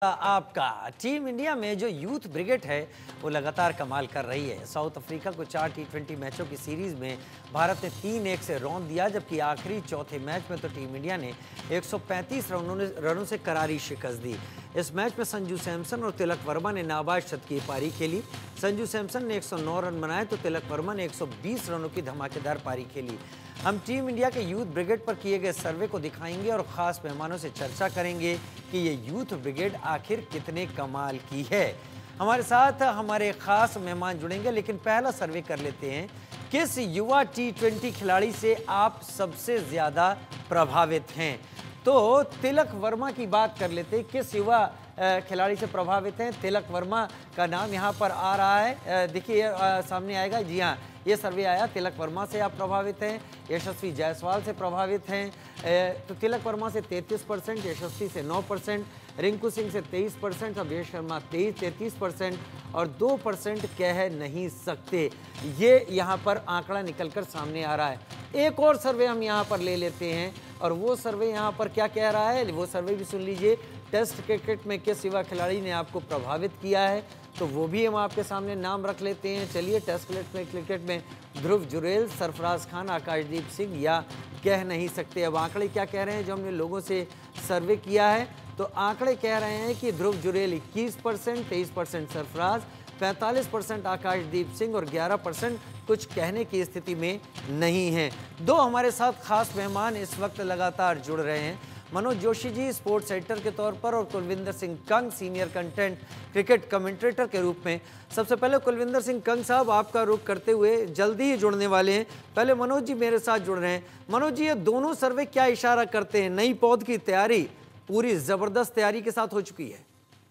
आपका team India में जो यूथ ब्रिगेड है वो लगातार कमाल कर रही है। साउथ अफ्रीका को 4 टी20 मैचों की सीरीज में भारत ने 3-1 से रौंद दिया, जबकि आखिरी चौथे मैच में तो टीम इंडिया ने 135 रनों से करारी शिकस्त दी। इस मैच में संजू सैमसन और तिलक वर्मा ने नाबाद शतकीय पारी खेली। संजू सैमसन ने 109 रन बनाए तो तिलक वर्मा ने 120 रनों की धमाकेदार पारी खेली। हम टीम इंडिया के यूथ ब्रिगेड पर किए गए सर्वे को दिखाएंगे और खास मेहमानों से चर्चा करेंगे कि ये यूथ ब्रिगेड आखिर कितने कमाल की है। हमारे साथ हमारे खास मेहमान जुड़ेंगे, लेकिन पहला सर्वे कर लेते हैं। किस युवा टी20 खिलाड़ी से आप सबसे ज्यादा प्रभावित हैं? तो तिलक वर्मा की बात कर लेते हैं। किस युवा खिलाड़ी से प्रभावित हैं? तिलक वर्मा का नाम यहाँ पर आ रहा है, देखिए सामने आएगा। जी हाँ, ये सर्वे आया। तिलक वर्मा से आप प्रभावित हैं, यशस्वी जायसवाल से प्रभावित हैं। तो तिलक वर्मा से 33%, यशस्वी से 9%, रिंकू सिंह से 23%, अभिषेक शर्मा 33% और 2% कह नहीं सकते। ये यहाँ पर आंकड़ा निकलकर सामने आ रहा है। एक और सर्वे हम यहाँ पर ले लेते हैं और वो सर्वे यहाँ पर क्या कह रहा है, वो सर्वे भी सुन लीजिए। टेस्ट क्रिकेट में किस युवा खिलाड़ी ने आपको प्रभावित किया है, तो वो भी हम आपके सामने नाम रख लेते हैं। चलिए, टेस्ट क्रिकेट में ध्रुव जुरेल, सरफराज खान, आकाशदीप सिंह या कह नहीं सकते। अब आंकड़े क्या कह रहे हैं जो हमने लोगों से सर्वे किया है, तो आंकड़े कह रहे हैं कि ध्रुव जुरेल 21%, 23% सरफराज, 45% आकाशदीप सिंह और 11% कुछ कहने की स्थिति में नहीं है। दो हमारे साथ खास मेहमान इस वक्त लगातार जुड़ रहे हैं। मनोज जोशी जी स्पोर्ट्स एडिटर के तौर पर और Kulwinder Singh Kang senior content cricket commentator के रूप में। सबसे पहले कुलविंदर सिंह कंग साहब, आपका रुख करते हुए जल्दी ही जुड़ने वाले हैं। पहले मनोज जी मेरे साथ जुड़ रहे हैं। मनोज जी, ये दोनों सर्वे क्या इशारा करते हैं? नई पौध की तैयारी पूरी जबरदस्त तैयारी के साथ हो चुकी है।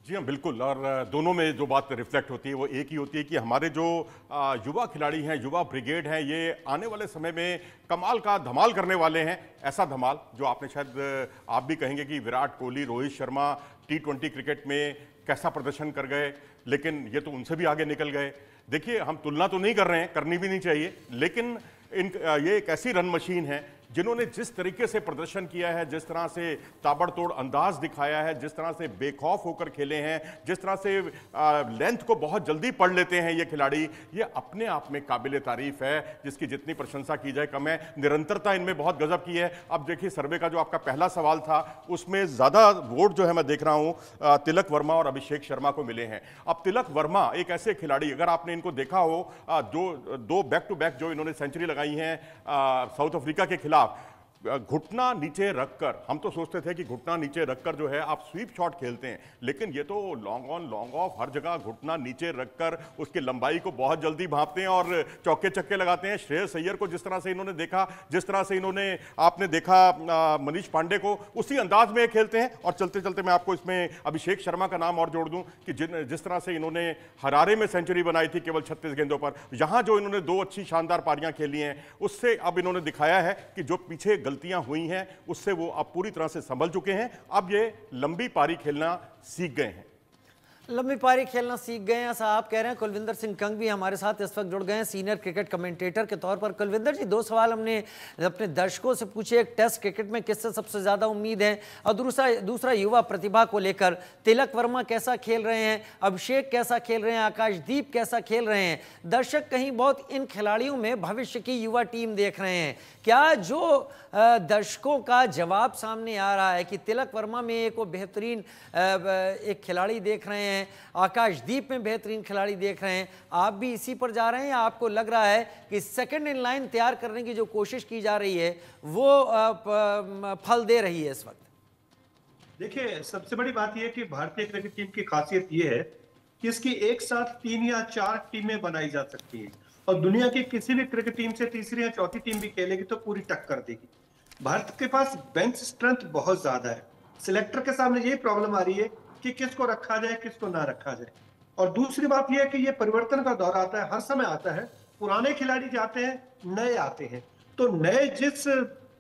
जी हाँ, बिल्कुल। और दोनों में जो बात रिफ्लेक्ट होती है वो एक ही होती है कि हमारे जो युवा खिलाड़ी हैं, युवा ब्रिगेड हैं, ये आने वाले समय में कमाल का धमाल करने वाले हैं। ऐसा धमाल जो आपने शायद आप भी कहेंगे कि विराट कोहली, रोहित शर्मा टी20 क्रिकेट में कैसा प्रदर्शन कर गए, लेकिन ये तो उनसे भी आगे निकल गए। देखिए, हम तुलना तो नहीं कर रहे हैं, करनी भी नहीं चाहिए, लेकिन ये एक ऐसी रन मशीन है जिन्होंने जिस तरीके से प्रदर्शन किया है, जिस तरह से ताबड़तोड़ अंदाज दिखाया है, जिस तरह से बेखौफ होकर खेले हैं, जिस तरह से लेंथ को बहुत जल्दी पढ़ लेते हैं ये खिलाड़ी, ये अपने आप में काबिल तारीफ है, जिसकी जितनी प्रशंसा की जाए कम है। निरंतरता इनमें बहुत गजब की है। अब देखिए, सर्वे का जो आपका पहला सवाल था उसमें ज़्यादा वोट जो है मैं देख रहा हूँ तिलक वर्मा और अभिषेक शर्मा को मिले हैं। अब तिलक वर्मा एक ऐसे खिलाड़ी, अगर आपने इनको देखा हो, जो दो बैक टू बैक जो इन्होंने सेंचुरी लगाई हैं साउथ अफ्रीका के खिलाफ, घुटना नीचे रखकर, हम तो सोचते थे कि घुटना नीचे रखकर जो है आप स्वीप शॉट खेलते हैं, लेकिन ये तो लॉन्ग ऑन लॉन्ग ऑफ, हर जगह घुटना नीचे रखकर उसकी लंबाई को बहुत जल्दी भांपते हैं और चौके छक्के लगाते हैं। श्रेयस अय्यर को जिस तरह से इन्होंने देखा, जिस तरह से इन्होंने आपने देखा मनीष पांडे को, उसी अंदाज में खेलते हैं। और चलते चलते मैं आपको इसमें अभिषेक शर्मा का नाम और जोड़ दूं कि जिस तरह से इन्होंने हरारे में सेंचुरी बनाई थी केवल 36 गेंदों पर, यहां जो इन्होंने 2 अच्छी शानदार पारियां खेली हैं, उससे अब इन्होंने दिखाया है कि जो पीछे गलतियां हुई हैं उससे वो अब पूरी तरह से संभल चुके हैं। अब ये लंबी पारी खेलना सीख गए हैं। लंबी पारी खेलना सीख गए हैं, ऐसा आप कह रहे हैं। कुलविंदर सिंह कंग भी हमारे साथ इस वक्त जुड़ गए हैं सीनियर क्रिकेट कमेंटेटर के तौर पर। कुलविंदर जी, 2 सवाल हमने अपने दर्शकों से पूछे। एक, टेस्ट क्रिकेट में किससे सबसे ज्यादा उम्मीद है, और दूसरा युवा प्रतिभा को लेकर तिलक वर्मा कैसा खेल रहे हैं, अभिषेक कैसा खेल रहे हैं, आकाशदीप कैसा खेल रहे हैं। दर्शक कहीं बहुत इन खिलाड़ियों में भविष्य की युवा टीम देख रहे हैं। क्या जो दर्शकों का जवाब सामने आ रहा है कि तिलक वर्मा में एक वो बेहतरीन एक खिलाड़ी देख रहे हैं, आकाशदीप में बेहतरीन खिलाड़ी देख रहे हैं, आप भी इसी पर जा रहे हैं, या आपको लग रहा है कि सेकंड इन लाइन तैयार करने की जो कोशिश की जा रही है वो फल दे रही है इस वक्त? देखिए, सबसे बड़ी बात यह है कि भारतीय क्रिकेट टीम की खासियत यह है कि इसकी एक साथ 3 या 4 टीमें बनाई जा सकती हैं और दुनिया की किसी भी क्रिकेट टीम से तीसरी या चौथी टीम भी खेलेगी तो पूरी टक्कर देगी। भारत के पास बेंच स्ट्रेंथ बहुत ज्यादा है। सिलेक्टर के सामने यही प्रॉब्लम आ रही है कि किसको रखा जाए, किसको ना रखा जाए। और दूसरी बात यह है कि ये परिवर्तन का दौर आता है, हर समय आता है। पुराने खिलाड़ी जाते हैं, नए आते हैं, तो नए जिस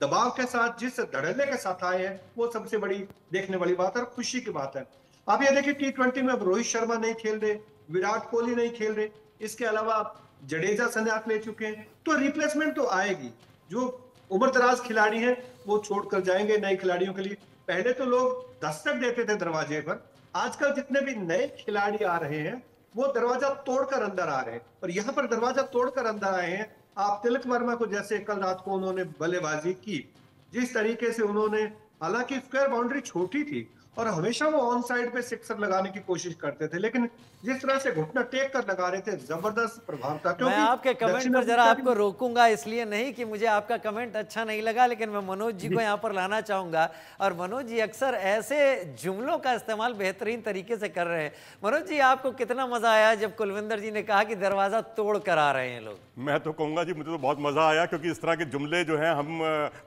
दबाव के साथ, जिस धड़ल्ले के साथ आए हैं, वो सबसे बड़ी देखने वाली बात है और खुशी की बात है। आप ये देखिए, टी20 में अब रोहित शर्मा नहीं खेल रहे, विराट कोहली नहीं खेल रहे, इसके अलावा जडेजा संन्यास ले चुके हैं, तो रिप्लेसमेंट तो आएगी। जो उम्र दराज खिलाड़ी हैं वो छोड़कर जाएंगे नए खिलाड़ियों के लिए। पहले तो लोग दस्तक देते थे दरवाजे पर, आजकल जितने भी नए खिलाड़ी आ रहे हैं वो दरवाजा तोड़कर अंदर आ रहे हैं, और यहाँ पर दरवाजा तोड़कर अंदर आए हैं। आप तिलक वर्मा को, जैसे कल रात को उन्होंने बल्लेबाजी की, जिस तरीके से उन्होंने, हालांकि स्क्वायर बाउंड्री छोटी थी और हमेशा वो ऑन साइड पे सिक्सर लगाने की कोशिश करते थे, लेकिन जिस तरह से घुटना टेक कर लगा रहे थे, जबरदस्त प्रभाव था। मैं आपके कमेंट पर जरा आपको रोकूंगा, इसलिए नहीं कि मुझे आपका कमेंट अच्छा नहीं लगा, लेकिन मैं मनोज जी को यहाँ पर लाना चाहूंगा। और मनोज जी अक्सर ऐसे जुमलों का इस्तेमाल बेहतरीन तरीके से कर रहे हैं। मनोज जी, आपको कितना मजा आया जब कुलविंदर जी ने कहा कि दरवाजा तोड़ कर आ रहे हैं लोग? मैं तो कहूंगा जी, मुझे तो बहुत मजा आया, क्योंकि इस तरह के जुमले जो हैं हम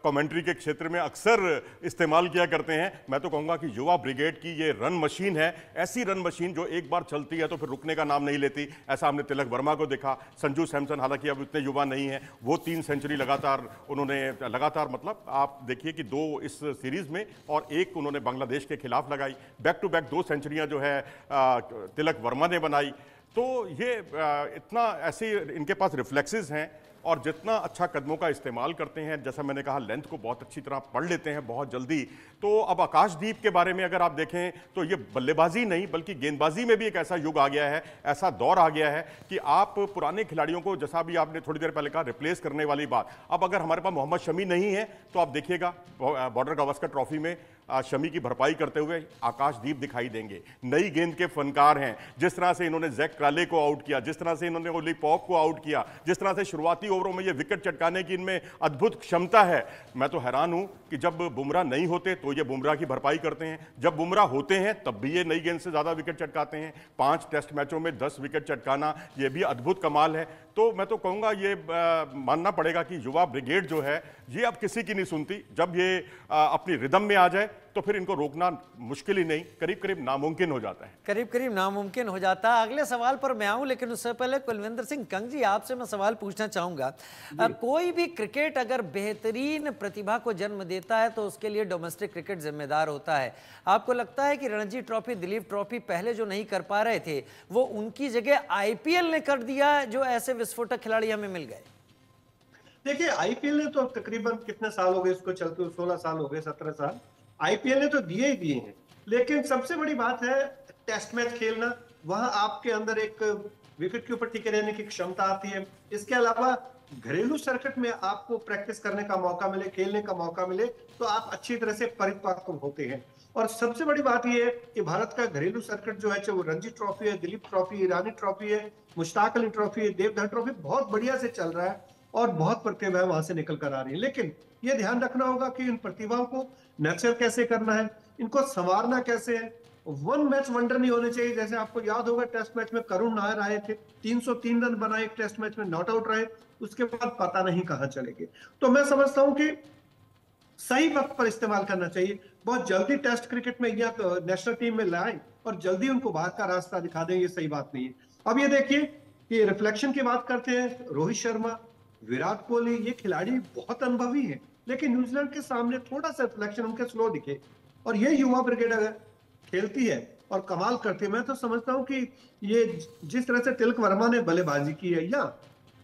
कमेंट्री के क्षेत्र में अक्सर इस्तेमाल किया करते हैं। मैं तो कहूंगा कि युवा ब्रिगेड की ये रन मशीन है, ऐसी रन मशीन जो एक बार चलती है तो फिर रुकने का नाम नहीं लेती। ऐसा हमने तिलक वर्मा को देखा, संजू सैमसन हालांकि अब इतने युवा नहीं है, वो 3 सेंचुरी लगातार मतलब आप देखिए कि 2 इस सीरीज में और 1 उन्होंने बांग्लादेश के खिलाफ लगाई। बैक टू बैक 2 सेंचुरियां जो है तिलक वर्मा ने बनाई। तो ये इतना ऐसे इनके पास रिफ्लेक्सेस हैं, और जितना अच्छा कदमों का इस्तेमाल करते हैं, जैसा मैंने कहा लेंथ को बहुत अच्छी तरह पढ़ लेते हैं बहुत जल्दी। तो अब आकाशदीप के बारे में अगर आप देखें तो ये बल्लेबाजी नहीं बल्कि गेंदबाजी में भी एक ऐसा युग आ गया है, ऐसा दौर आ गया है कि आप पुराने खिलाड़ियों को, जैसा भी आपने थोड़ी देर पहले कहा, रिप्लेस करने वाली बात। अब अगर हमारे पास मोहम्मद शमी नहीं है तो आप देखिएगा बॉर्डर गावस्कर ट्रॉफी में शमी की भरपाई करते हुए आकाशदीप दिखाई देंगे। नई गेंद के फनकार हैं, जिस तरह से इन्होंने जैक क्राले को आउट किया, जिस तरह से इन्होंने ओली पॉप को आउट किया, जिस तरह से शुरुआती ओवरों में ये विकेट चटकाने की इनमें अद्भुत क्षमता है। मैं तो हैरान हूं कि जब बुमराह नहीं होते तो ये बुमराह की भरपाई करते हैं, जब बुमराह होते हैं तब भी ये नई गेंद से ज्यादा विकेट चटकाते हैं। 5 टेस्ट मैचों में 10 विकेट चटकाना, ये भी अद्भुत कमाल है। तो मैं तो कहूंगा ये मानना पड़ेगा कि युवा ब्रिगेड जो है ये अब किसी की नहीं सुनती। जब ये अपनी रिदम में आ जाए तो फिर इनको रोकना मुश्किल ही नहीं, करीब करीब नामुमकिन हो जाता है। करीब करीब नामुमकिन हो जाता है। अगले सवाल पर मैं आऊं, लेकिन उससे पहले कुलविंदर सिंह कंग जी, आपसे मैं सवाल पूछना चाहूंगा। कोई भी क्रिकेट अगर बेहतरीन प्रतिभा को जन्म देता है तो उसके लिए डोमेस्टिक क्रिकेट जिम्मेदार होता है। आपको लगता है कि रणजी ट्रॉफी, दिलीप ट्रॉफी पहले जो नहीं कर पा रहे थे वो उनकी जगह आईपीएल ने कर दिया, जो ऐसे विस्फोटक खिलाड़ी हमें मिल गए? देखिए, आईपीएल ने तो तकरीबन कितने साल हो गए इसको चलते हुए, 16 साल हो गए, 17 साल आईपीएल ने तो दिए ही दिए हैं। लेकिन सबसे बड़ी बात है टेस्ट मैच खेलना, वहां आपके अंदर एक विकेट के ऊपर टिके रहने की क्षमता आती है। इसके अलावा घरेलू सर्किट में आपको प्रैक्टिस करने का मौका मिले, खेलने का मौका मिले, तो आप अच्छी तरह से परिपक्व होते हैं। और सबसे बड़ी बात यह है कि भारत का घरेलू सर्किट जो है, चाहे वो रणजी ट्रॉफी है, दिलीप ट्रॉफी, ईरानी ट्रॉफी है, मुश्ताक अली ट्रॉफी है, देवधर ट्रॉफी, बहुत बढ़िया से चल रहा है और बहुत प्रतिभाएं वहां से निकल कर आ रही है। लेकिन यह ध्यान रखना होगा कि इन प्रतिभाओं को नर्चर कैसे करना है, इनको संवारना कैसे है। वन मैच वंडर नहीं होने चाहिए। जैसे आपको याद होगा टेस्ट मैच में करुण नायर आए थे, 303 रन बनाए एक टेस्ट मैच में, नॉट आउट रहे, उसके बाद पता नहीं कहां चले गए। तो मैं समझता हूं कि सही वक्त पर इस्तेमाल करना चाहिए। बहुत जल्दी टेस्ट क्रिकेट में या नेशनल टीम में लाए और जल्दी उनको बाहर का रास्ता दिखा दें, ये सही बात नहीं है। अब ये देखिए कि रिफ्लेक्शन की बात करते हैं, रोहित शर्मा, विराट कोहली, ये खिलाड़ी बहुत अनुभवी हैं, लेकिन न्यूजीलैंड के सामने थोड़ा सा रिफ्लेक्शन उनके स्लो दिखे। और ये युवा ब्रिगेड अगर खेलती है और कमाल करती है, मैं तो समझता हूं कि ये जिस तरह से तिलक वर्मा ने बल्लेबाजी की है, या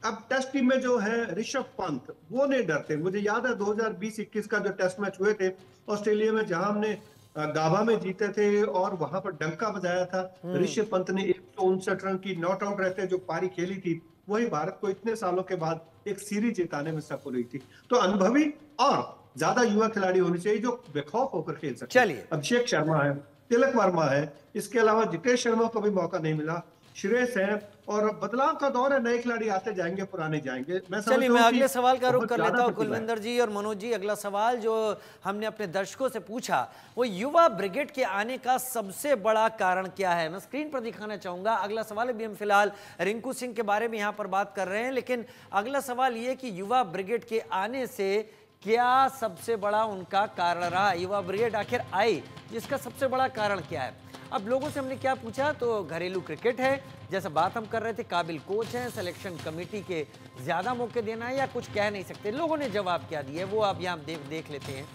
अब टेस्ट टीम में जो है ऋषभ पंत, वो नहीं डरते। मुझे याद है 2020-21 का जो टेस्ट मैच हुए थे ऑस्ट्रेलिया में, जहां हमने गाभा में जीते थे और वहां पर डंका बजाया था, ऋषभ पंत ने 159 रन की नॉट आउट रहते जो पारी खेली थी, वही भारत को इतने सालों के बाद एक सीरीज जिताने में सफल हुई थी। तो अनुभवी और ज्यादा युवा खिलाड़ी होने चाहिए जो बेखौफ होकर खेल सकते। चलिए, अभिषेक शर्मा है, तिलक वर्मा है, इसके अलावा जितेश शर्मा को भी मौका नहीं मिला, श्रेयस है, और बदलाव का दौर है, नए खिलाड़ी आते जाएंगे, पुराने जाएंगे। चलिए, मैं अगले सवाल का रुख कर लेता हूं कुलविंदर जी और मनोज जी। अगला सवाल जो हमने अपने दर्शकों से पूछा वो युवा ब्रिगेड के आने का सबसे बड़ा कारण क्या है, मैं स्क्रीन पर दिखाना चाहूंगा। अगला सवाल, अभी हम फिलहाल रिंकू सिंह के बारे में यहां पर बात कर रहे हैं, लेकिन अगला सवाल ये कि युवा ब्रिगेड के आने से क्या सबसे बड़ा उनका कारण रहा, युवा ब्रिगेड आखिर आई, जिसका सबसे बड़ा कारण क्या है। अब लोगों से हमने क्या पूछा तो घरेलू क्रिकेट है, जैसा बात हम कर रहे थे, काबिल कोच हैं, सिलेक्शन कमेटी के ज्यादा मौके देना है, या कुछ कह नहीं सकते। लोगों ने जवाब क्या दिया वो आप यहाँ देख लेते हैं।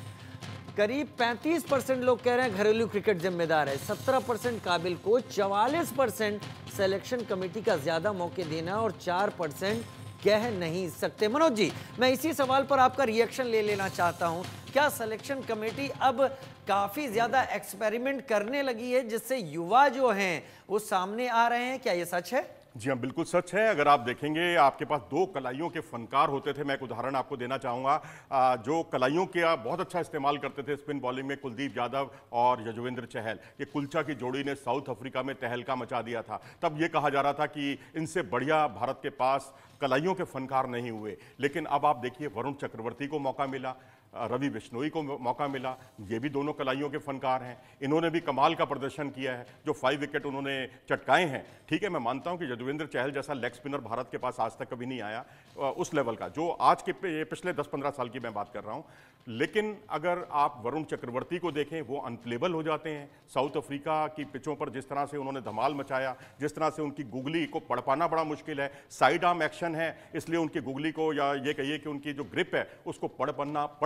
करीब 35% लोग कह रहे हैं घरेलू क्रिकेट जिम्मेदार है, 17% काबिल कोच, 44% सिलेक्शन कमेटी का ज्यादा मौके देना और 4% कह नहीं सकते। मनोज जी, मैं इसी सवाल पर आपका रिएक्शन ले लेना चाहता हूं। क्या सिलेक्शन कमेटी अब काफी ज्यादा एक्सपेरिमेंट करने लगी है, जिससे युवा जो हैं वो सामने आ रहे हैं? क्या ये सच है? जी हाँ, बिल्कुल सच है। अगर आप देखेंगे, आपके पास दो कलाइयों के फनकार होते थे। मैं एक उदाहरण आपको देना चाहूँगा। जो कलाइयों के बहुत अच्छा इस्तेमाल करते थे स्पिन बॉलिंग में, कुलदीप यादव और यजुवेंद्र चहल, ये कुलचा की जोड़ी ने साउथ अफ्रीका में तहलका मचा दिया था। तब ये कहा जा रहा था कि इनसे बढ़िया भारत के पास कलाइयों के फनकार नहीं हुए। लेकिन अब आप देखिए, वरुण चक्रवर्ती को मौका मिला, रवि बिश्नोई को मौका मिला, ये भी दोनों कलाइयों के फनकार हैं। इन्होंने भी कमाल का प्रदर्शन किया है। जो 5 विकेट उन्होंने चटकाए हैं, ठीक है, मैं मानता हूं कि यजुवेंद्र चहल जैसा लेग स्पिनर भारत के पास आज तक कभी नहीं आया उस लेवल का, जो आज के पिछले 10-15 साल की मैं बात कर रहा हूं। लेकिन अगर आप वरुण चक्रवर्ती को देखें, वो अनप्लेबल हो जाते हैं। साउथ अफ्रीका की पिचों पर जिस तरह से उन्होंने धमाल मचाया, जिस तरह से उनकी गुगली को पढ़ पाना बड़ा मुश्किल है। साइड आर्म एक्शन है, इसलिए उनकी गुगली को, या ये कहिए कि उनकी जो ग्रिप है, उसको पढ़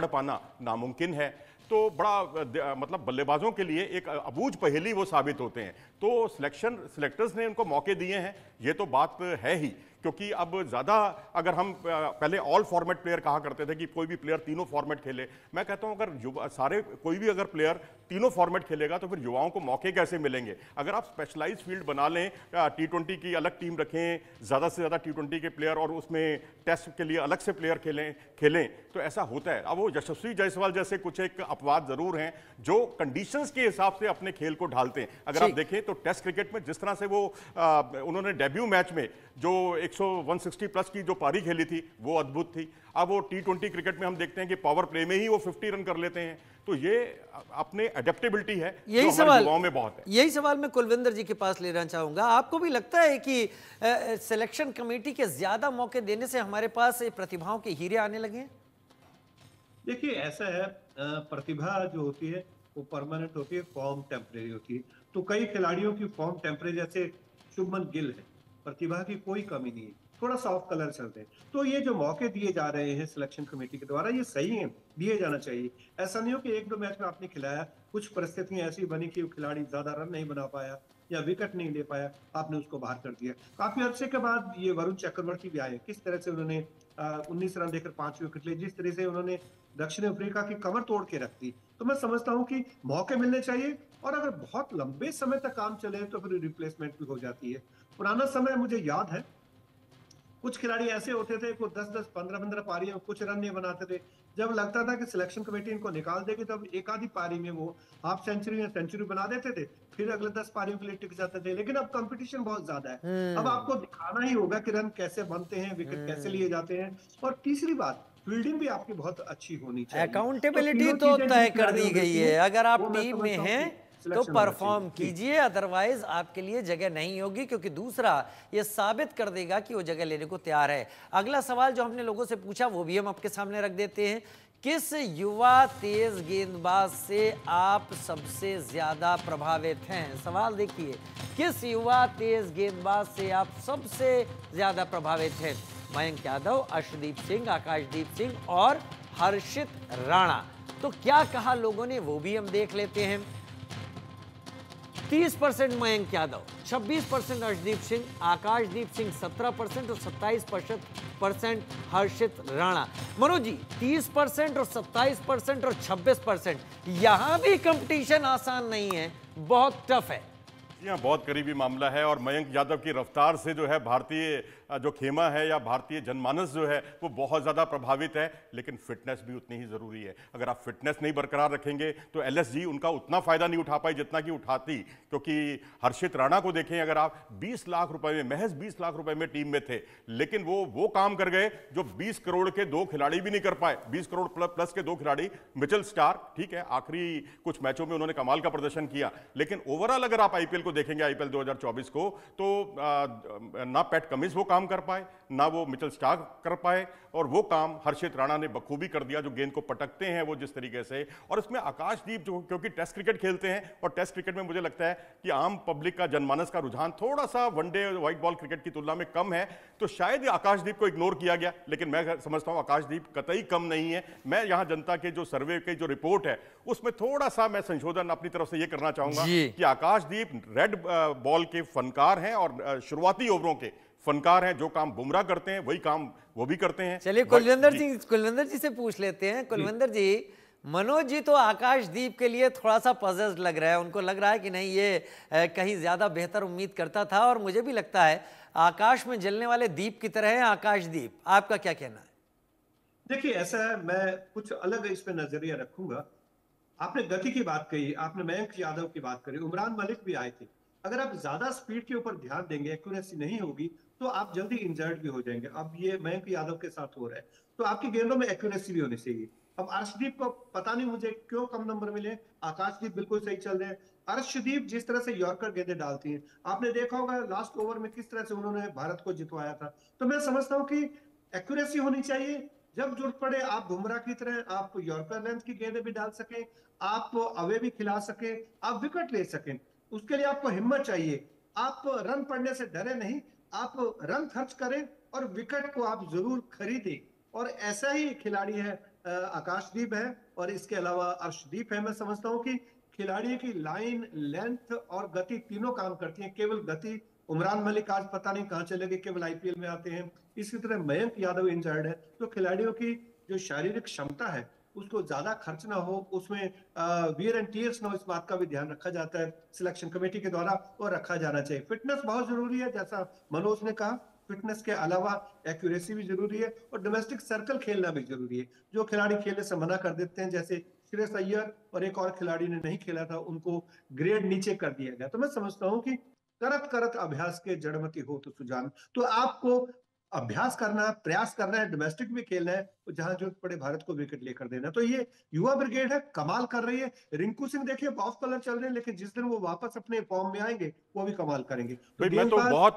पाना नामुमकिन है। तो बड़ा मतलब बल्लेबाजों के लिए एक अबूझ पहेली वो साबित होते हैं। तो सिलेक्टर्स ने उनको मौके दिए हैं, ये तो बात है ही। क्योंकि अब ज़्यादा, अगर हम पहले ऑल फॉर्मेट प्लेयर कहा करते थे कि कोई भी प्लेयर तीनों फॉर्मेट खेले, मैं कहता हूं अगर कोई भी अगर प्लेयर तीनों फॉर्मेट खेलेगा तो फिर युवाओं को मौके कैसे मिलेंगे? अगर आप स्पेशलाइज फील्ड बना लें, T20 की अलग टीम रखें, ज़्यादा से ज़्यादा T20 के प्लेयर, और उसमें टेस्ट के लिए अलग से प्लेयर खेलें तो ऐसा होता है। अब वो यशस्वी जायसवाल जैसे कुछ एक अपवाद ज़रूर हैं जो कंडीशंस के हिसाब से अपने खेल को ढालते हैं। अगर आप देखें तो टेस्ट क्रिकेट में जिस तरह से वो उन्होंने डेब्यू मैच में जो 160 प्लस की जो पारी खेली थी, वो अद्भुत थी। अब वो T20 क्रिकेट में हम देखते हैं कि पावर प्ले में ही वो 50 रन कर लेते हैं। तो ये अपने एडेप्टेबिलिटी है, यही जो हमारे युवाओं में बहुत है। यही सवाल मैं कुलविंदर जी के पास लेना चाहूंगा। आपको भी लगता है कि सिलेक्शन कमेटी के ज्यादा मौके देने से हमारे पास प्रतिभाओं के हीरे आने लगे हैं? देखिए, ऐसा है, प्रतिभा जो होती है वो परमानेंट होती है, फॉर्म टेम्परेरी होती है। तो कई खिलाड़ियों की फॉर्म टेम्परेरी, जैसे शुभमन गिल है, प्रतिभा की कोई कमी नहीं है, थोड़ा सा ऑफ कलर चलते हैं। तो ये जो मौके दिए जा रहे हैं सिलेक्शन कमेटी के द्वारा, ये सही है, दिए जाना चाहिए। ऐसा नहीं हो कि 1-2 मैच में आपने खिलाया, कुछ परिस्थितियां ऐसी बनी कि वो खिलाड़ी ज्यादा रन नहीं बना पाया या विकेट नहीं ले पाया, आपने उसको बाहर कर दिया। काफी अरसे के बाद ये वरुण चक्रवर्ती भी आए, किस तरह से उन्होंने 19 रन देकर 5 विकेट लिए, जिस तरह से उन्होंने दक्षिण अफ्रीका की कमर तोड़ के रख दी। तो मैं समझता हूं कि मौके मिलने चाहिए, और अगर बहुत लंबे समय तक काम चले तो फिर रिप्लेसमेंट भी हो जाती है। पुराना समय मुझे याद है, कुछ खिलाड़ी ऐसे होते थे, को 10-10, 15-15 पारियां कुछ रन नहीं बनाते थे। जब लगता था कि सिलेक्शन कमेटी इनको निकाल देगी, तब एक आधी पारी में वो हाफ सेंचुरी या सेंचुरी बना देते थे, फिर अगले 10 पारियों के लिए टिक जाते थे। लेकिन अब कंपटीशन बहुत ज्यादा है, अब आपको दिखाना ही होगा कि रन कैसे बनते हैं, विकेट कैसे लिए जाते हैं। और तीसरी बात, फील्डिंग भी आपकी बहुत अच्छी होनी चाहिए। अकाउंटेबिलिटी तो तय कर दी गई है। अगर आप टीम में हैं तो परफॉर्म कीजिए, अदरवाइज आपके लिए जगह नहीं होगी, क्योंकि दूसरा ये साबित कर देगा कि वो जगह लेने को तैयार है। अगला सवाल जो हमने लोगों से पूछा वो भी हम आपके सामने रख देते हैं। किस युवा तेज गेंदबाज से आप सबसे ज्यादा प्रभावित हैं? सवाल देखिए, किस युवा तेज गेंदबाज से आप सबसे ज्यादा प्रभावित हैं? मयंक यादव, अर्शदीप सिंह, आकाशदीप सिंह और हर्षित राणा। तो क्या कहा लोगों ने वो भी हम देख लेते हैं। 30% मयंक यादव, 26% अर्शदीप सिंह, आकाशदीप सिंह 17% और 27% हर्षित राणा। मनोज जी, 30% और 27% और 26%, यहां भी कंपटीशन आसान नहीं है, बहुत टफ है। यहाँ बहुत करीबी मामला है, और मयंक यादव की रफ्तार से जो है भारतीय जो खेमा है या भारतीय जनमानस जो है वो बहुत ज़्यादा प्रभावित है। लेकिन फिटनेस भी उतनी ही ज़रूरी है। अगर आप फिटनेस नहीं बरकरार रखेंगे तो LSG उनका उतना फ़ायदा नहीं उठा पाई जितना कि उठाती। क्योंकि हर्षित राणा को देखें, अगर आप 20 लाख रुपए में, महज 20 लाख रुपए में टीम में थे, लेकिन वो काम कर गए जो 20 करोड़ के 2 खिलाड़ी भी नहीं कर पाए। 20 करोड़ प्लस के 2 खिलाड़ी, मिचेल स्टार्क, ठीक है, आखिरी कुछ मैचों में उन्होंने कमाल का प्रदर्शन किया, लेकिन ओवरऑल अगर आप IPL को देखेंगे, IPL 2024 को, तो ना पैट कमिंस वो काम कर पाए, ना वो मिचेल स्टार्क कर पाए, और वो काम हर्षित राणा ने बखूबी कर दिया, जो गेंद को पटकते हैं वो जिस तरीके से। और इसमें आकाशदीप जो, क्योंकि टेस्ट क्रिकेट खेलते हैं, और टेस्ट क्रिकेट में मुझे लगता है कि आम पब्लिक का, जनमानस का रुझान थोड़ा सा वनडे व्हाइट बॉल क्रिकेट की तुलना में कम है, तो शायद आकाशदीप को इग्नोर किया गया। लेकिन मैं समझता हूं आकाशदीप कतई कम नहीं है। मैं यहां जनता के जो सर्वे की जो रिपोर्ट है उसमें थोड़ा सा मैं संशोधन अपनी तरफ से ये करना चाहूंगा कि आकाशदीप रेड बॉल के फनकार हैं और शुरुआती ओवरों के फनकार हैं। जो काम बुमराह करते हैं वही काम वो भी करते हैं। चलिए कुलविंदर जी से पूछ लेते हैं। कुलविंदर जी, मनोज जी तो आकाशदीप के लिए थोड़ा सा पजल्ड लग रहा है, उनको लग रहा है कि नहीं ये कहीं ज्यादा बेहतर उम्मीद करता था, और मुझे भी लगता है आकाश में जलने वाले दीप की तरह है आकाशदीप। आपका क्या कहना है? देखिए, ऐसा है, मैं कुछ अलग इस पे नजरिया रखूंगा। आपने गति की बात कही, आपने मयंक यादव की बात करी, उमरान मलिक भी आए थे। अगर आप ज्यादा स्पीड के ऊपर ध्यान देंगे, एक्यूरेसी नहीं होगी, तो आप जल्दी इंजर्ड भी हो जाएंगे। अब ये मयंक यादव के साथ हो रहा है, तो आपकी गेंदों में एक्यूरेसी भी होनी चाहिए। अब अर्शदीप को पता नहीं मुझे क्यों कम नंबर मिले, आकाशदीप बिल्कुल सही चल रहे हैं। अर्शदीप जिस तरह से यॉर्कर गेंदे डालती हैं, आपने देखा होगा लास्ट ओवर में किस तरह से उन्होंने भारत को जितवाया था। तो मैं समझता हूँ कि एक्यूरेसी होनी चाहिए। जब जरूरत पड़े आप बुमराह की तरह आप यॉर्कर लेंथ की गेंदें भी डाल सकें, आप अवे भी खिला सकें, आप विकेट ले सकें। उसके लिए आपको हिम्मत चाहिए। आप रन पड़ने से डरे नहीं, आप रन खर्च करें और विकेट को आप जरूर खरीदें। और ऐसा ही खिलाड़ी है आकाशदीप है, और इसके अलावा अर्शदीप है। मैं समझता हूं कि खिलाड़ी की लाइन, लेंथ और गति तीनों काम करती हैं। केवल गति, उमरान मलिक आज पता नहीं कहां चले गए, केवल आईपीएल में आते हैं। इसी तरह मयंक यादव इंजर्ड है। तो खिलाड़ियों की जो शारीरिक क्षमता है उसको ज्यादा खर्च ना हो, उसमें वियर एंड टीयर्स ना हो, इस बात का भी ध्यान रखा जाता है सिलेक्शन कमेटी के द्वारा, और रखा जाना चाहिए। फिटनेस बहुत जरूरी है, जैसा मनोज ने कहा। फिटनेस के अलावा एक्यूरेसी भी जरूरी है, और डोमेस्टिक सर्कल खेलना भी जरूरी है। जो खिलाड़ी खेलने से मना कर देते हैं, जैसे श्रेयस अय्यर और एक और खिलाड़ी ने नहीं खेला था, उनको ग्रेड नीचे कर दिया गया। तो मैं समझता हूं कि करत करत अभ्यास के जड़मति हो तो सुजान। तो आपको अभ्यास करना है, प्रयास करना है, डोमेस्टिक भी खेलना है, और जहां जरूरत पड़े भारत को विकेट लेकर देना। तो ये युवा ब्रिगेड है, कमाल कर रही है। रिंकू सिंह देखिए ऑफ कलर चल रहे हैं, लेकिन जिस दिन वो वापस अपने फॉर्म में आएंगे वो भी कमाल करेंगे। भाई मैं तो बहुत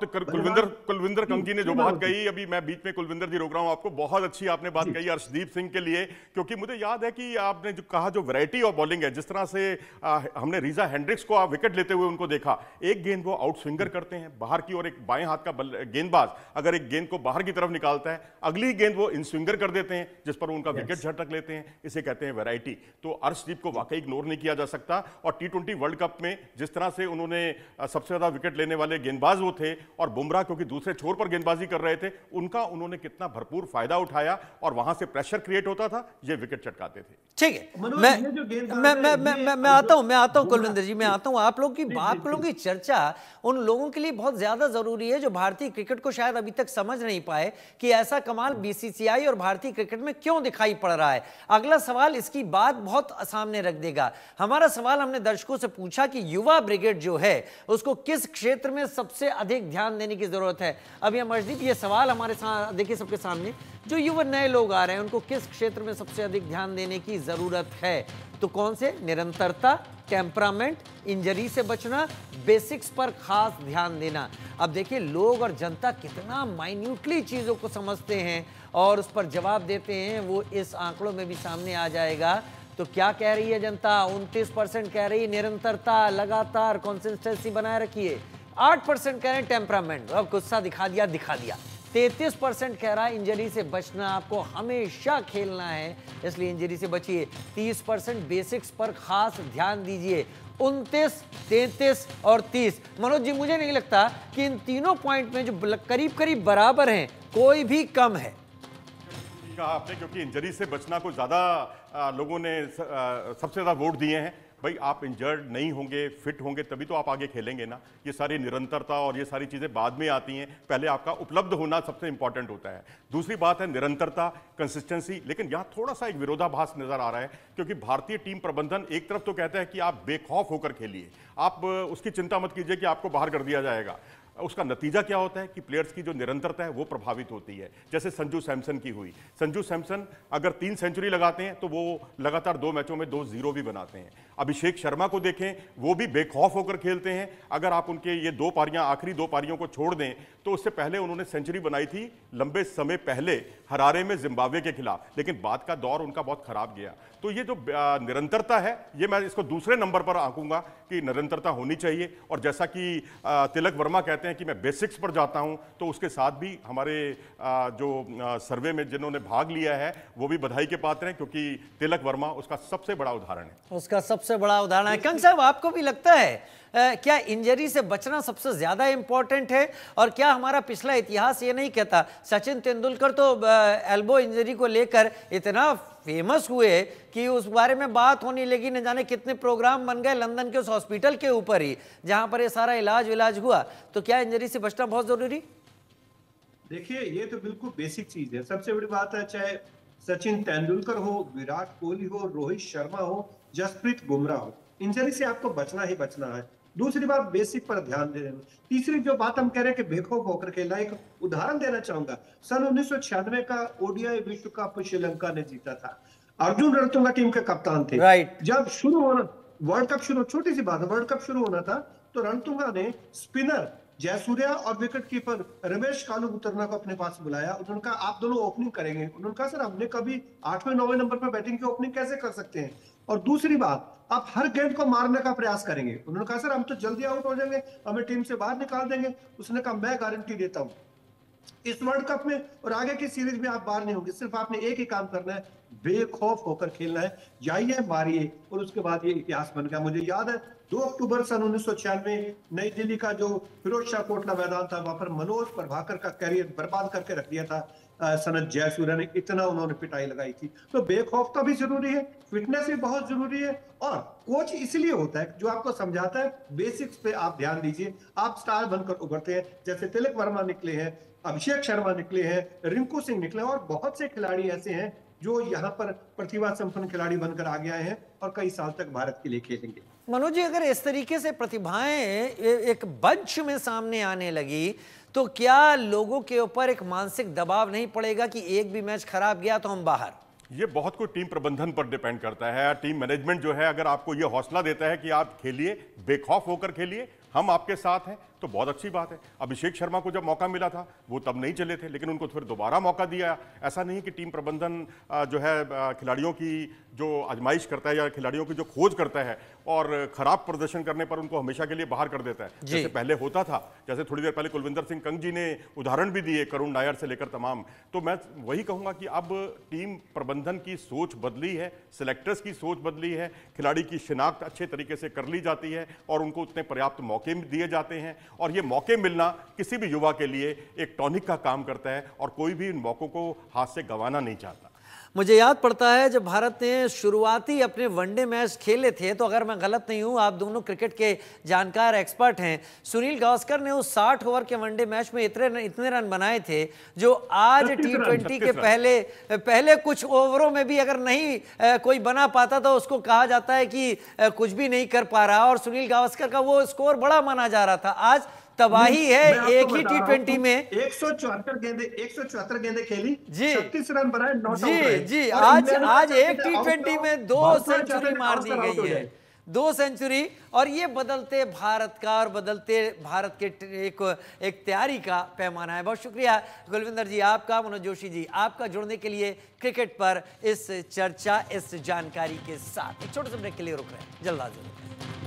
कुलविंदर कंगी ने जो बात कही, अभी मैं बीच में कुलविंदर जी रोक रहा हूं आपको, बहुत अच्छी आपने बात कही अर्शदीप सिंह के लिए। क्योंकि मुझे याद है कि आपने जो कहा, जो वैरायटी ऑफ बॉलिंग है, जिस तरह से हमने रीजा हेंड्रिक्स को विकेट लेते हुए उनको देखा। एक गेंद वो आउट स्विंगर करते हैं बाहर की, और एक बाएं हाथ का गेंदबाज अगर एक गेंद को बाहर की तरफ निकालता है, अगली गेंद वो इन स्विंगर कर देते हैं, जिस पर उनका विकेट झटक लेते हैं। इसे कहते हैं वैरायटी। तो अर्शदीप को वाकई इग्नोर नहीं किया जा सकता। और टी20 वर्ल्ड कप में जिस तरह से उन्होंने सबसे ज्यादा विकेट लेने वाले गेंदबाज वो थे, और बुमराह क्योंकि दूसरे छोर पर गेंदबाजी कर रहे थे, उनका उन्होंने कितना भरपूर फायदा उठाया, और वहां से प्रेशर क्रिएट होता था, ये विकेट चटकाते थे। ठीक है, मैं आता हूं कुलविंदर जी, मैं आता हूं। आप लोगों की चर्चा उन लोगों के लिए बहुत ज्यादा जरूरी है जो भारतीय क्रिकेट को शायद अभी तक समझ नहीं पाए कि ऐसा कमाल बीसीसीआई और भारतीय क्रिकेट में क्यों दिखाई पड़ रहा है। अगला सवाल इसकी बात बहुत सामने रख देगा। हमारा सवाल हमने दर्शकों से पूछा कि युवा ब्रिगेड जो है उसको किस क्षेत्र में सबसे अधिक ध्यान देने की जरूरत है। अभी अमरदीप, ये सवाल हमारे साथ देखिए सबके सामने, जो युवा नए लोग आ रहे हैं उनको किस क्षेत्र में सबसे अधिक ध्यान देने की जरूरत है? तो कौन से? निरंतरता, टेम्परामेंट, इंजरी से बचना, बेसिक्स पर खास ध्यान देना। अब देखिए लोग और जनता कितना माइन्यूटली चीजों को समझते हैं और उस पर जवाब देते हैं, वो इस आंकड़ों में भी सामने आ जाएगा। तो क्या कह रही है जनता? 29% कह रही है निरंतरता, लगातार कंसिस्टेंसी बनाए रखिए। 8% कह रहे हैं टेम्परामेंट, अब गुस्सा दिखा दिया। 33% कह रहा है इंजरी से बचना, आपको हमेशा खेलना है इसलिए इंजरी से बचिए। 30% बेसिक्स पर खास ध्यान दीजिए। 29, 33 और 30। मनोज जी, मुझे नहीं लगता कि इन तीनों पॉइंट में जो करीब करीब बराबर हैं, कोई भी कम है। कहा आपने, क्योंकि इंजरी से बचना को ज्यादा लोगों ने सबसे ज्यादा वोट दिए हैं। भाई आप इंजर्ड नहीं होंगे, फिट होंगे, तभी तो आप आगे खेलेंगे ना। ये सारी निरंतरता और ये सारी चीज़ें बाद में आती हैं, पहले आपका उपलब्ध होना सबसे इंपॉर्टेंट होता है। दूसरी बात है निरंतरता, कंसिस्टेंसी। लेकिन यहाँ थोड़ा सा एक विरोधाभास नजर आ रहा है, क्योंकि भारतीय टीम प्रबंधन एक तरफ तो कहता है कि आप बेखौफ होकर खेलिए, आप उसकी चिंता मत कीजिए कि आपको बाहर कर दिया जाएगा। उसका नतीजा क्या होता है कि प्लेयर्स की जो निरंतरता है वो प्रभावित होती है। जैसे संजू सैमसन की हुई। संजू सैमसन अगर 3 सेंचुरी लगाते हैं तो वो लगातार 2 मैचों में 2 0 भी बनाते हैं। अभिषेक शर्मा को देखें, वो भी बेखौफ होकर खेलते हैं। अगर आप उनके ये 2 पारियां, आखिरी 2 पारियों को छोड़ दें, तो उससे पहले उन्होंने सेंचुरी बनाई थी लंबे समय पहले हरारे में जिम्बाब्वे के खिलाफ, लेकिन बाद का दौर उनका बहुत खराब गया। तो ये जो निरंतरता है, ये मैं इसको दूसरे नंबर पर आंकूंगा कि निरंतरता होनी चाहिए। और जैसा कि तिलक वर्मा कहते हैं कि मैं बेसिक्स पर जाता हूं, तो उसके साथ भी हमारे जो सर्वे में जिन्होंने भाग लिया है वो भी बधाई के पात्र हैं, क्योंकि तिलक वर्मा उसका सबसे बड़ा उदाहरण है। उसका सबसे सबसे बड़ा उदाहरण है। कंग साहब, आपको भी लगता है क्या इंजरी से बचना सबसे ज्यादा इंपॉर्टेंट है? और क्या हमारा पिछला इतिहास ये नहीं कहता? सचिन तेंदुलकर तो एल्बो इंजरी को लेकर इतना फेमस हुए कि उस बारे में बात होने लगी, न जाने कितने प्रोग्राम बन गए लंदन के उस हॉस्पिटल के ऊपर ही जहां पर ये सारा इलाज हुआ। तो क्या इंजरी से बचना बहुत जरूरी? देखिए, ये तो बिल्कुल बेसिक चीज है। सबसे बड़ी बात है, चाहे सचिन तेंदुलकर हो, विराट कोहली हो, रोहित शर्मा हो, जसप्रीत बुमराह हो, इंजरी से आपको बचना ही बचना है। दूसरी बात, बेसिक पर ध्यान दे रहे हैं। तीसरी जो बात हम कह रहे हैं कि बेखौफ होकर खेलना, एक उदाहरण देना चाहूंगा। सन 1996 का ओडीआई विश्व कप श्रीलंका ने जीता था। अर्जुन रणतुंगा टीम के कप्तान थे। राइट। जब शुरू होना वर्ल्ड कप शुरू, छोटी सी बात है, वर्ल्ड कप शुरू होना था तो रणतुंगा ने स्पिनर जयसूर्या और विकेट कीपर रमेश कालूपुत्रना को अपने पास बुलाया। उन्होंने कहा आप दोनों ओपनिंग करेंगे। उन्होंने कहा सर, हमने कभी 8वें 9वें नंबर पर बैटिंग की ओपनिंग कैसे कर सकते हैं? और दूसरी बात, आप हर गेंद को मारने का प्रयास करेंगे। उन्होंने कहा सर, हम तो जल्दी आउट हो जाएंगे, हमें टीम से बाहर निकाल देंगे। उसने कहा मैं गारंटी देता हूं, इस वर्ल्ड कप में और आगे की सीरीज में आप बाहर नहीं होंगे। सिर्फ आपने एक ही काम करना है, बेखौफ होकर खेलना है, जाइए मारिए। और उसके बाद ये इतिहास बन गया। मुझे याद है 2 अक्टूबर सन 1996 नई दिल्ली का जो फिरोज शाह कोटला मैदान था, वहां पर मनोज प्रभाकर का कैरियर बर्बाद करके रख दिया था सनत जयसूर्या ने। इतना उन्होंने पिटाई लगाई थी। तो बेखौफ का भी जरूरी है, फिटनेस भी बहुत जरूरी है। और कोच इसलिए होता है जो आपको समझाता है, बेसिक्स पे आप ध्यान दीजिए, आप स्टार बनकर उभरते हैं। जैसे तिलक वर्मा निकले हैं, अभिषेक शर्मा निकले हैं, रिंकू सिंह निकले, और बहुत से खिलाड़ी ऐसे हैं जो यहाँ पर प्रतिभा संपन्न खिलाड़ी बनकर आगे आए हैं और कई साल तक भारत के लिए खेलेंगे। मनोज जी, अगर इस तरीके से प्रतिभाएं एक बंच में सामने आने लगी तो क्या लोगों के ऊपर एक मानसिक दबाव नहीं पड़ेगा कि एक भी मैच खराब गया तो हम बाहर? ये बहुत कुछ टीम प्रबंधन पर डिपेंड करता है। टीम मैनेजमेंट जो है, अगर आपको ये हौसला देता है कि आप खेलिए, बेखौफ होकर खेलिए, हम आपके साथ हैं, तो बहुत अच्छी बात है। अभिषेक शर्मा को जब मौका मिला था वो तब नहीं चले थे, लेकिन उनको फिर दोबारा मौका दिया। ऐसा नहीं कि टीम प्रबंधन जो है खिलाड़ियों की जो आजमाइश करता है या खिलाड़ियों की जो खोज करता है और खराब प्रदर्शन करने पर उनको हमेशा के लिए बाहर कर देता है, जैसे पहले होता था। जैसे थोड़ी देर पहले कुलविंदर सिंह कंग जी ने उदाहरण भी दिए, करुण नायर से लेकर तमाम। तो मैं वही कहूँगा कि अब टीम प्रबंधन की सोच बदली है, सिलेक्टर्स की सोच बदली है, खिलाड़ी की शिनाख्त अच्छे तरीके से कर ली जाती है और उनको उतने पर्याप्त मौके दिए जाते हैं। और ये मौके मिलना किसी भी युवा के लिए एक टॉनिक का काम करता है और कोई भी इन मौकों को हाथ से गंवाना नहीं चाहता। मुझे याद पड़ता है जब भारत ने शुरुआती अपने वनडे मैच खेले थे, तो अगर मैं गलत नहीं हूं, आप दोनों क्रिकेट के जानकार एक्सपर्ट हैं, सुनील गावस्कर ने उस 60 ओवर के वनडे मैच में इतने रन बनाए थे जो आज T20 के पहले कुछ ओवरों में भी अगर नहीं कोई बना पाता तो उसको कहा जाता है कि कुछ भी नहीं कर पा रहा। और सुनील गावस्कर का वो स्कोर बड़ा माना जा रहा था। आज तबाही है एक ही T20 में। 174 गेंदें खेली जी, 36 रन बनाए, नॉट आउट जी रहे। जी। आज एक T20 में 2 सेंचुरी मार दी गई है, 2 सेंचुरी। और ये बदलते भारत का और बदलते भारत के एक तैयारी का पैमाना है। बहुत शुक्रिया कुलविंदर जी आपका, मनोज जोशी जी आपका जुड़ने के लिए क्रिकेट पर इस चर्चा, इस जानकारी के साथ। एक छोटे से ब्रेक के लिए रुक रहे हैं, जल्द हाजिर होते हैं।